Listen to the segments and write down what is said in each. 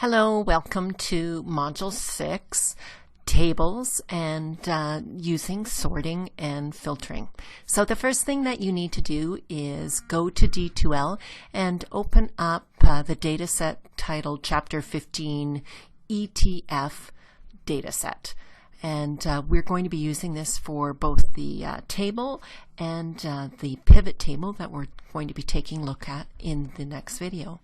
Hello, welcome to Module 6, Tables and using sorting and filtering. So the first thing that you need to do is go to D2L and open up the dataset titled Chapter 15 ETF Dataset. And we're going to be using this for both the table and the pivot table that we're going to be taking a look at in the next video.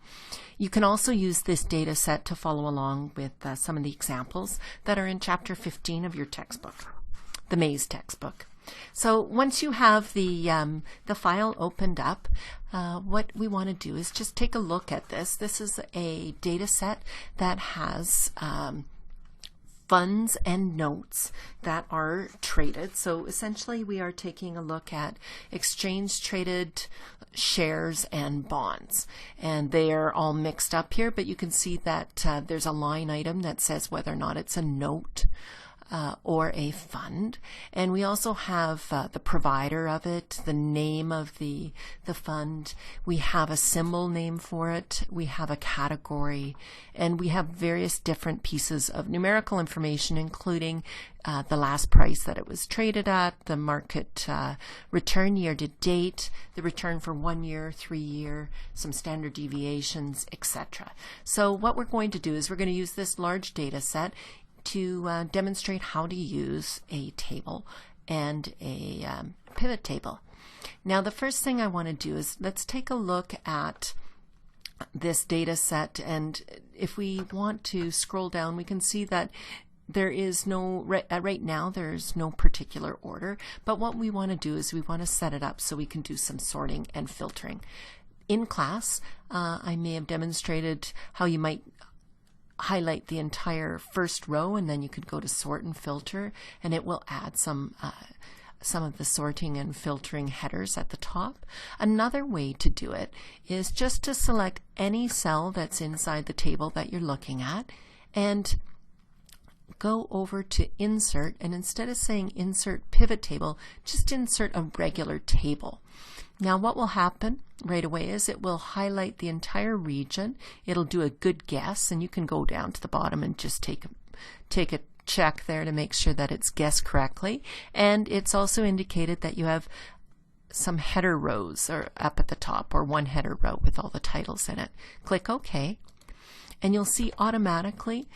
You can also use this data set to follow along with some of the examples that are in Chapter 15 of your textbook, the Maze textbook. So once you have the file opened up, what we want to do is just take a look at this. This is a data set that has funds and notes that are traded. So essentially we are taking a look at exchange traded shares and bonds, and they are all mixed up here, but you can see that there's a line item that says whether or not it's a note or a fund, and we also have the provider of it, the name of the fund, we have a symbol name for it, we have a category, and we have various different pieces of numerical information, including the last price that it was traded at, the market return year to date, the return for 1 year, 3 year, some standard deviations, etc. So what we're going to do is we're going to use this large data set to demonstrate how to use a table and a pivot table. Now the first thing I want to do is let's take a look at this data set, and if we want to scroll down we can see that there is no, right now there's no particular order, but what we want to do is we want to set it up so we can do some sorting and filtering. In class I may have demonstrated how you might highlight the entire first row, and then you could go to sort and filter, and it will add some of the sorting and filtering headers at the top. Another way to do it is just to select any cell that's inside the table that you're looking at and go over to insert, and instead of saying insert pivot table, just insert a regular table. Now what will happen right away is it will highlight the entire region. It'll do a good guess, and you can go down to the bottom and just take a check there to make sure that it's guessed correctly. And it's also indicated that you have some header rows or up at the top, or one header row with all the titles in it. Click OK, and you'll see automatically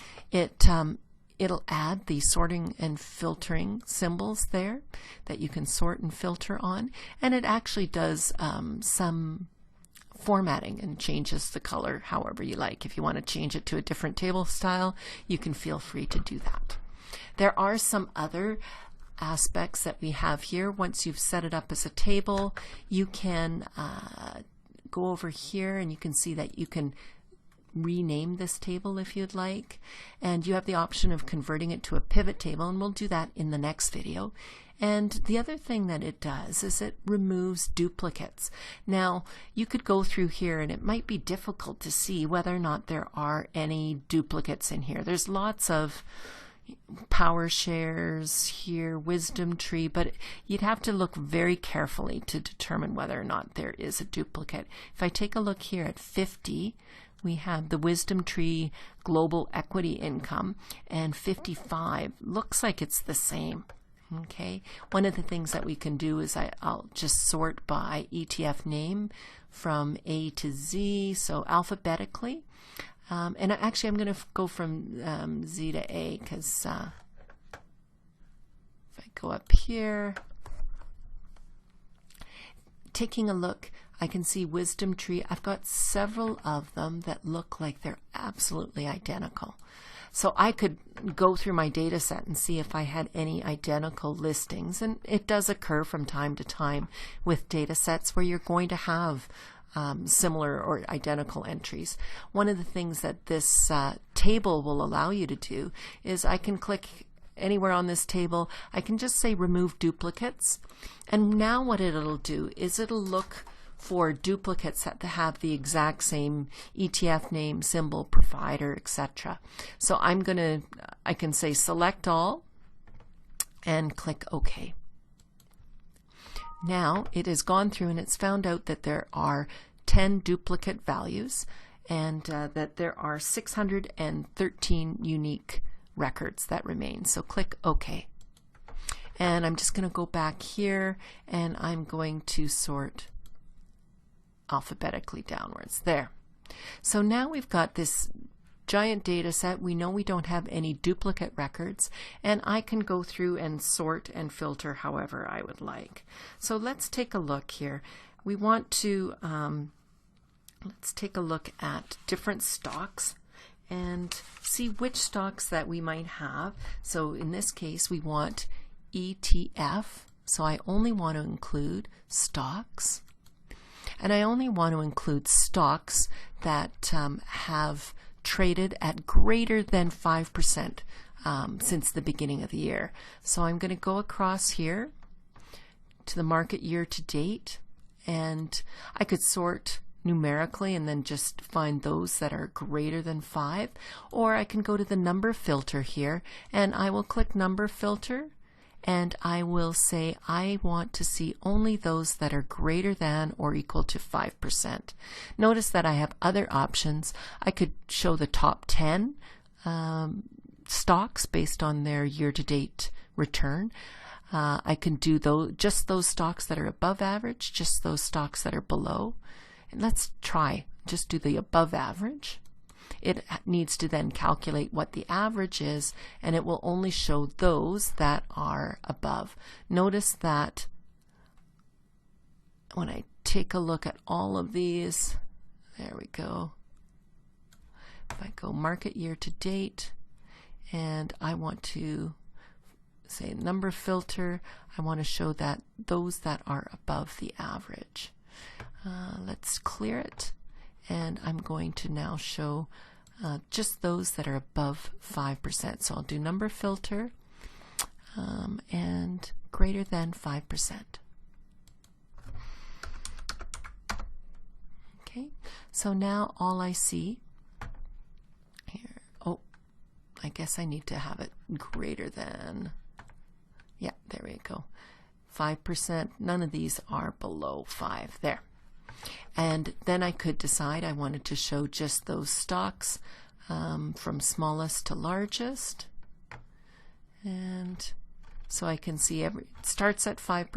it'll add the sorting and filtering symbols there that you can sort and filter on, and it actually does some formatting and changes the color however you like. If you want to change it to a different table style, you can feel free to do that. There are some other aspects that we have here. Once you've set it up as a table, you can go over here and you can see that you can rename this table if you'd like, and you have the option of converting it to a pivot table, and we'll do that in the next video. And the other thing that it does is it removes duplicates. Now you could go through here and it might be difficult to see whether or not there are any duplicates in here. There's lots of power shares here, wisdom tree, but you'd have to look very carefully to determine whether or not there is a duplicate. If I take a look here at 50, we have the wisdom tree global equity income, and 55 looks like it's the same. Okay, one of the things that we can do is I'll just sort by ETF name from A to Z, so alphabetically, and actually I'm going to go from Z to A, because if I go up here, taking a look, I can see wisdom tree. I've got several of them that look like they're absolutely identical. So I could go through my data set and see if I had any identical listings, and it does occur from time to time with data sets where you're going to have similar or identical entries. One of the things that this table will allow you to do is I can click anywhere on this table, I can just say remove duplicates, and now what it'll do is it'll look for duplicates that have the exact same ETF name, symbol, provider, etc. So I can say select all and click OK. Now it has gone through and it's found out that there are 10 duplicate values, and that there are 613 unique records that remain. So click OK. And I'm just going to go back here and I'm going to sort alphabetically downwards. There. So now we've got this giant data set. We know we don't have any duplicate records, and I can go through and sort and filter however I would like. So let's take a look here. We want to let's take a look at different stocks and see which stocks that we might have. So in this case we want ETF, so I only want to include stocks, and I only want to include stocks that have traded at greater than 5% since the beginning of the year. So I'm going to go across here to the market year to date, and I could sort numerically and then just find those that are greater than 5, or I can go to the number filter here and I will click number filter, and I will say I want to see only those that are greater than or equal to 5%. Notice that I have other options. I could show the top 10 stocks based on their year-to-date return. I can do just those stocks that are above average, just those stocks that are below. And let's try just do the above average. It needs to then calculate what the average is, and it will only show those that are above. Notice that when I take a look at all of these, there we go. If I go market year to date, and I want to say number filter, I want to show that those that are above the average. Let's clear it, and I'm going to now show just those that are above 5%. So I'll do number filter and greater than 5%. Okay, so now all I see here, oh, I guess I need to have it greater than, yeah, there we go, 5%. None of these are below 5. There. And then I could decide I wanted to show just those stocks from smallest to largest. And so I can see it starts at 5.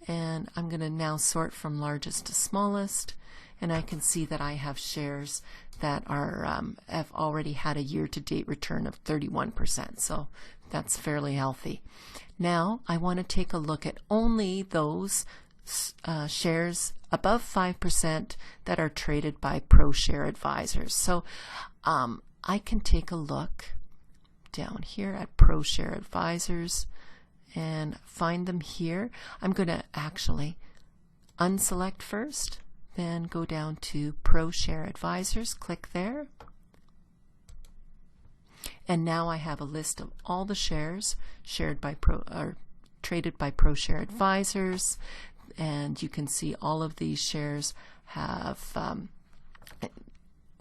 And I'm going to now sort from largest to smallest. And I can see that I have shares that are have already had a year-to-date return of 31%. So that's fairly healthy. Now I want to take a look at only those shares above 5% that are traded by ProShare advisors. So I can take a look down here at ProShare advisors and find them here. I'm going to actually unselect first, then go down to ProShare advisors, click there, and now I have a list of all the shares shared by traded by ProShare advisors. And you can see all of these shares have,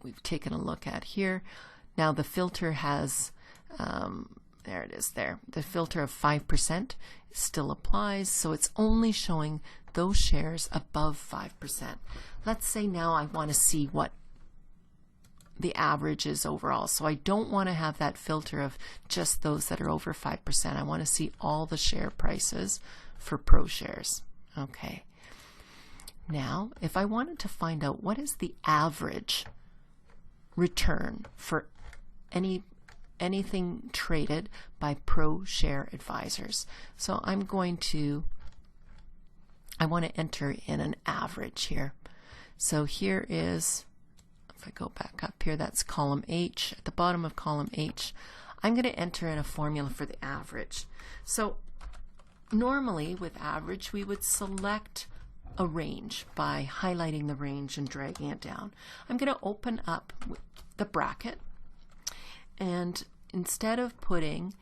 we've taken a look at here. Now the filter has, there it is there, the filter of 5% still applies, so it's only showing those shares above 5%. Let's say now I want to see what the average is overall. So I don't want to have that filter of just those that are over 5%. I want to see all the share prices for ProShares. Okay. Now, if I wanted to find out what is the average return for anything traded by ProShare advisors. So I'm going to, I want to enter in an average here. So here is, if I go back up here, that's column H. At the bottom of column H, I'm going to enter in a formula for the average. So normally with average we would select a range by highlighting the range and dragging it down. I'm going to open up the bracket, and instead of putting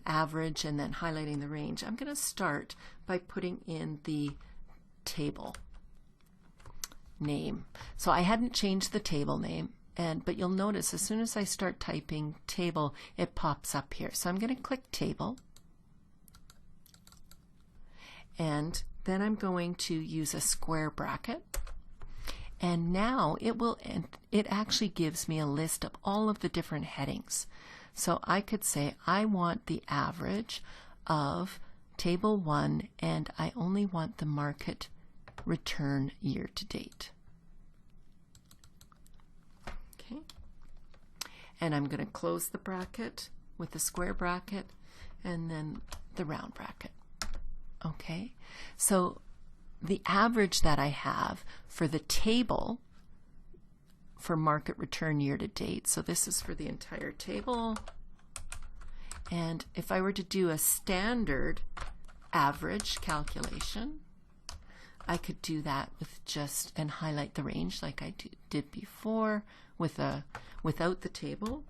average and then highlighting the range, I'm going to start by putting in the table name. So I hadn't changed the table name, but you'll notice as soon as I start typing table, it pops up here. So I'm going to click table, and then I'm going to use a square bracket, And now it actually gives me a list of all of the different headings. So I could say I want the average of table 1 and I only want the market return year to date. Okay. And I'm going to close the bracket with the square bracket and then the round bracket. Okay. So the average that I have for the table for market return year to date, so this is for the entire table, and if I were to do a standard average calculation, I could do that with just and highlight the range like I did before without the table,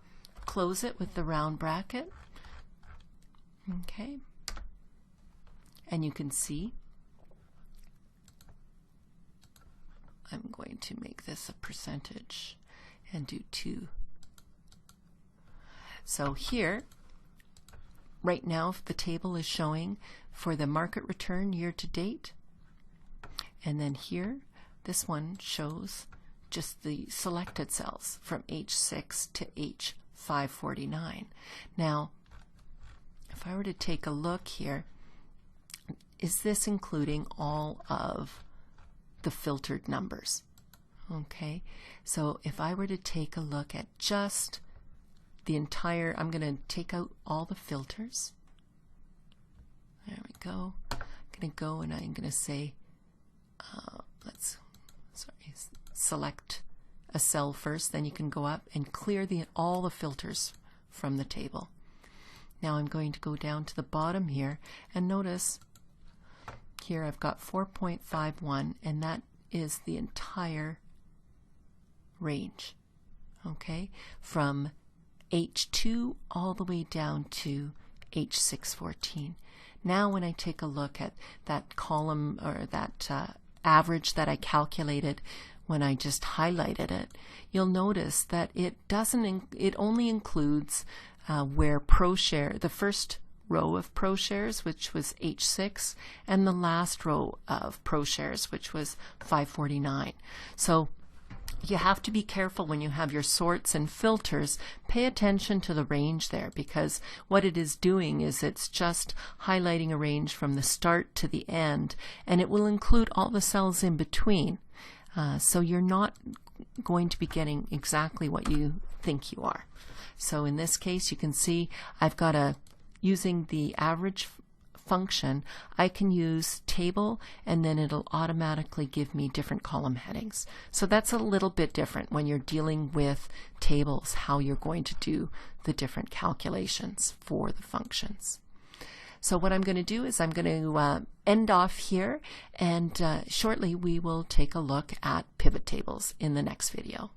close it with the round bracket. Okay, and you can see I'm going to make this a percentage and do 2. So here, right now, the table is showing for the market return year to date. And then here, this one shows just the selected cells from H6 to H549. Now, if I were to take a look here, is this including all of the filtered numbers? Okay, so if I were to take a look at just the entire, I'm going to take out all the filters. There we go. I'm going to go and I'm going to say, select a cell first, then you can go up and clear all the filters from the table. Now I'm going to go down to the bottom here and notice here I've got 4.51 and that is the entire range, okay, from H2 all the way down to H614. Now when I take a look at that column or that average that I calculated when I just highlighted it, you'll notice that it only includes where ProShare, the first row of ProShares, which was H6, and the last row of ProShares, which was 549. So you have to be careful when you have your sorts and filters. Pay attention to the range there, because what it is doing is it's just highlighting a range from the start to the end, and it will include all the cells in between. So you're not going to be getting exactly what you think you are. So in this case, you can see I've got using the average function, I can use table and then it'll automatically give me different column headings. So that's a little bit different when you're dealing with tables, how you're going to do the different calculations for the functions. So what I'm going to do is I'm going to end off here, and shortly we will take a look at pivot tables in the next video.